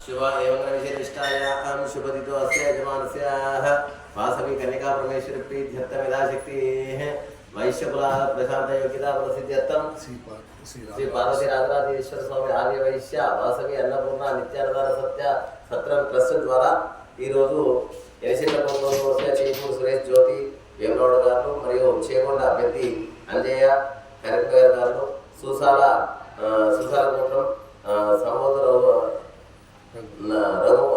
शुभ एवं विशेषिष्टायां शुभदितो अस्य यजमानस्याः वासवी कन्यका परमेश्वरी प्रीत्यर्थमिदा शक्तिः वैश्यकुला प्रशांत योगिता प्रसिद्ध्यर्थं श्री पार्वती राजराजेश्वर स्वामी आर्य वैश्य वासवी अन्नपूर्ణ నిత్యానదాన సత్య సత్రం ట్రస్ట్ ద్వారా ఈ రోజు ఎలిసిల్ల కోటలోని చేపూరు సురేష్ జ్యోతి వేమనోడ గారు మరియు చేకొండ అభ్యర్థి అంజయ్య కరెక్టర్ గారు సుసాల గోత్రం సహోదర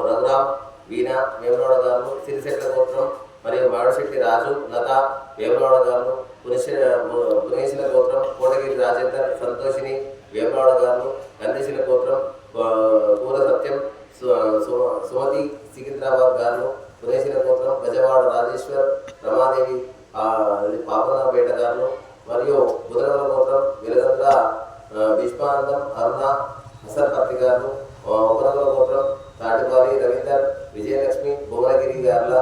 రఘురామ్ వీణ వేమనోడ గారు సిరిశెట్ల గోత్రం మరియు మాడశెట్టి రాజు లత వేమనోడ గారు పునేశిల గోత్రం కోటగిరి రాజేందర్ సంతోషిని వేమనోడ గారు గంధశిల గోత్రం పూర సత్యం సుమతి సికింద్రాబాద్ గారు పునేశిల గోత్రం గజవాడ రాజేశ్వర్ రమాదేవి పాపన్నపేట గారు మరియు బుధనగల గోత్రం వెలగంద్ర విశ్వానందం అరుణ హసన్ పత్రి గారు ఉపనగల గోత్రం తాటిపాలి రవీందర్ విజయలక్ష్మి భువనగిరి గార్ల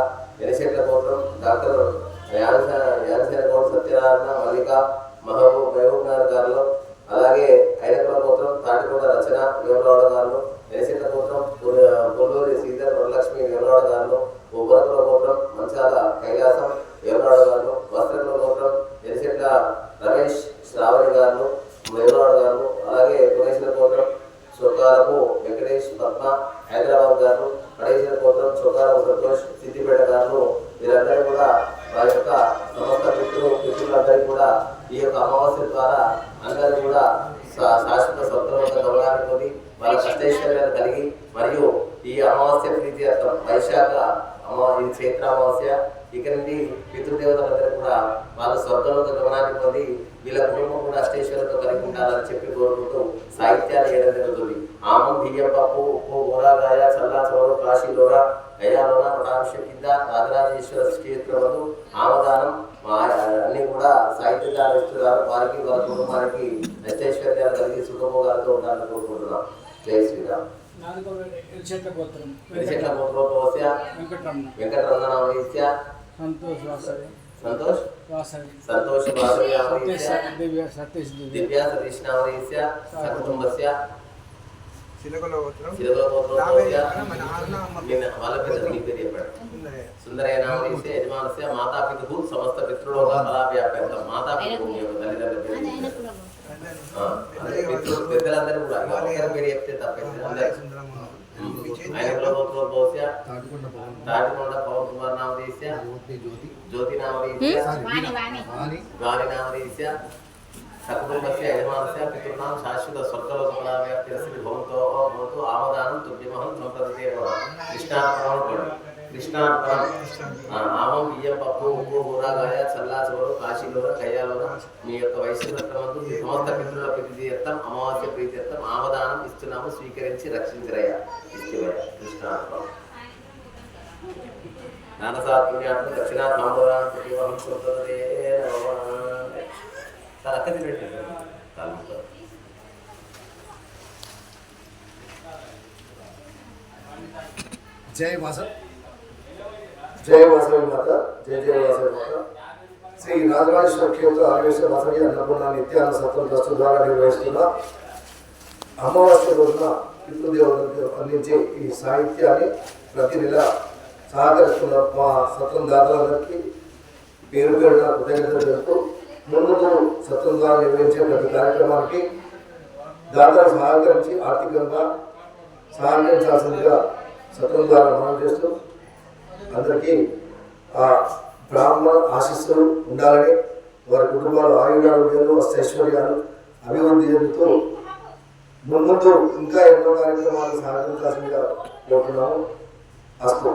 ఎలిశెట్ల గోత్రం డాక్టర్ యానసేన గౌడ్ సత్యనారాయణ మల్లిక మహబూబ్ నగర్ గారు అలాగే ఐనకుల గోత్రం తాటికొండ రచన వేమనోడ గారు ఎలిశెట్ల గోత్రం పొల్లూరి శ్రీధర్ వరలక్ష్మి వేమనోడ గారు ఉపనగల గోత్రం మంచాల కైలాసం వేమనోడ గారు వస్త్రకుల గోత్రం ఎలిశెట్ల రమేష్ శ్రావణి గారు వేమనోడ గారు అలాగే పునేశ్వర గోత్రం చొక్కారపు వెంకటేష్ పద్మ హైదరాబాద్ గారు పడేసిన గోత్రం చొక్కారపు సంతోష్ సిద్దిపేట గారు వీరందరూ కూడా వారి యొక్క సమస్త మిత్రులందరికీ కూడా ఈ యొక్క అమావాస్య ద్వారా అందరూ కూడా శాశ్వత స్వతంత్ర గౌరవాన్ని పొంది వాళ్ళ కష్టైశ్వర్యాలు కలిగి మరియు ఈ అమావాస్య ప్రీత్యర్థం వైశాఖ ఇది చైత్ర అమావాస్య ఇక నుండి పితృదేవతలందరూ కూడా వాళ్ళ స్వర్గంలో గమనాన్ని పొంది వీళ్ళ కుటుంబం కూడా అష్టైశ్వర్యంతో కలిగి ఉండాలని చెప్పి కోరుకుంటూ సాహిత్యాన్ని వేయడం జరుగుతుంది. ఆమం బియ్యం పప్పు ఉప్పు గోరాగాయ చల్లా చోరు కాశీలోర గయాలోన మఠాంశం కింద రాజరాజేశ్వర క్షేత్రములు ఆమదానం అన్ని కూడా సాహిత్యకారు ఇస్తున్నారు. వారికి వాళ్ళ కుటుంబానికి అష్టైశ్వర్యాలు కలిగి సుఖభోగాలతో ఉండాలని కోరుకుంటున్నాం. జై శ్రీరామ్. ఎలిశెట్ల గోత్రం వెంకటరమణ సంతోష్ వాసవి దివ్య సతీష్ నామదేశ్య సకుటుంబస్య సుందరయ నామదేశ్య యజమానస్య మాతాపితు సమస్త పితృలోక ఫలాభ్యాప్యంతం మాతాపితు పెద్దలందరూ కూడా పేరు చెప్తే తప్పైంది. తాటికొండ పవన్ కుమార్ నామదేశ్య జ్యోతి నామదేశ్య గాలి నామదేశ్య సకుటుంబస్య యజమానస్య పితృనాం శాశ్వత స్వర్గలోకఫలాభ్యాప్తిరస్య భవంతో ఆమదానం తుభ్యమహం సంప్రదతే కృష్ణార్పణం ఆమం బియ్యం పప్పు ఉప్పు ఊరాగాయ చల్లాచోరు కాశీలోన కయ్యాలోన మీ యొక్క వైశ్యమందు సమస్త పితృల ప్రీత్యర్థం అమావాస్య ప్రీత్యర్థం ఆమదానం ఇస్తున్నాము స్వీకరించి రక్షించరయ్య ఇష్టమయ్య కృష్ణార్పణం జ్ఞానసాత్పుణ్యాత్మ దక్షిణాత్మాంబరాన్ని ప్రతివహం చూడదే సార్ అక్క తినట్లేదు జై వాసవి మాత జయ వాసవి మాత. శ్రీ రాజరాజేశ్వర క్షేత్ర ఆర్యేశ్వర వాసవి అన్నపూర్ణ నిత్యాన్న సత్వం ట్రస్ట్ ద్వారా నిర్వహిస్తున్న అమావాస్య రోజున పితృదేవతలకు అందించే ఈ సాహిత్యాన్ని ప్రతి నెల సహకరిస్తున్న మా సత్రం దాతలందరికీ పేరు పేరున కృతజ్ఞతలు తెలుపుతూ ముందు సత్రం ద్వారా నిర్వహించే ప్రతి కార్యక్రమానికి దాతలు సహకరించి ఆర్థికంగా సహకరించాల్సిందిగా సత్రం ద్వారా మనం చేస్తూ అందరికీ ఆ బ్రాహ్మణ ఆశీస్సులు ఉండాలని వారి కుటుంబాలు ఆయురారోగ్యాలు అష్టైశ్వర్యాలు అభివృద్ధి చెందుతూ ముందు ఇంకా ఎన్నో కార్యక్రమాలు సహకరించాల్సిందిగా కోరుతున్నాము. అస్తు.